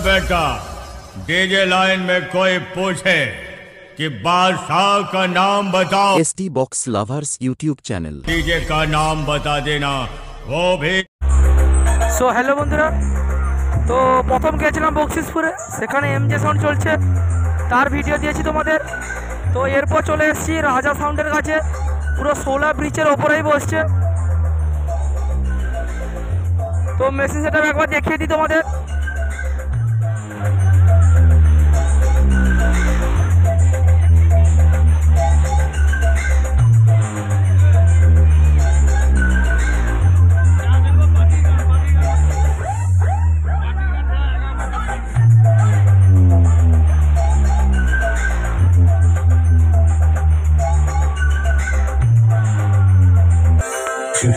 बेटा, DJ line में कोई पूछे कि बादशाह का नाम बताओ। ST box lovers YouTube channel. DJ का नाम बता देना, वो भी। सो हेलो बंधुरा, तो प्रथम गेছিলাম বকশিসপুরে, সেখানে এমজে সাউন্ড চলছে, তার ভিডিও দিয়েছি তোমাদের। তো এরপর চলে এসেছি রাজা সাউন্ডের কাছে, পুরো 16 ব্রিজের ওপরেই বসছে। তো মেশিন সেটআপ একবার দেখিয়ে দিই তোমাদের।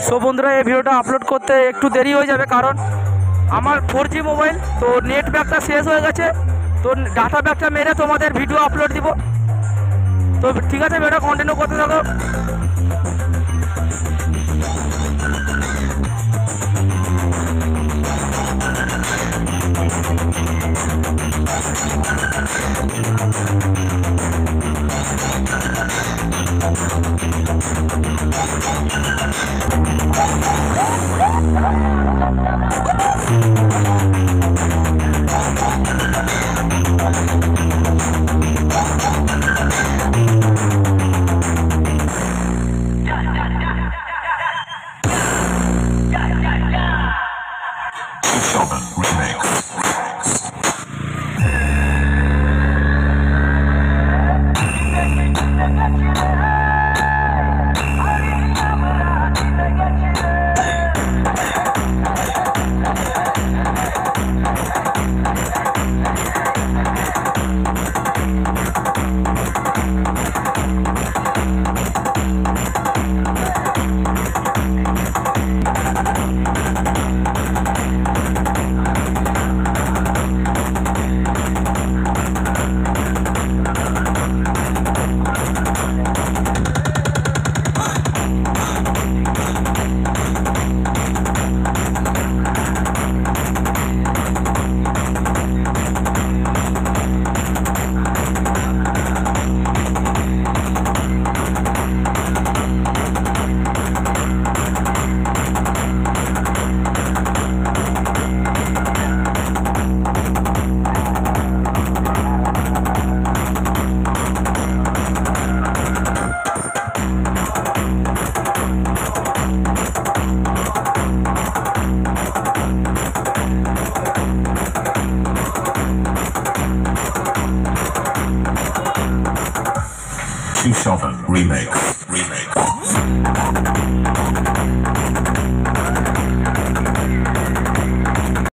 সো বন্ধুরা, এই ভিডিওটা আপলোড করতে একটু দেরি হয়ে যাবে, কারণ আমার 4G মোবাইল, তো নেট ব্যাকটা শেষ হয়ে গেছে। তো ডাটা ব্যাকটা মেরে তোমাদের ভিডিও আপলোড দিব। তো ঠিক আছে, ভিডিওটা কন্টিনিউ করতে থাকো। Shovel remake.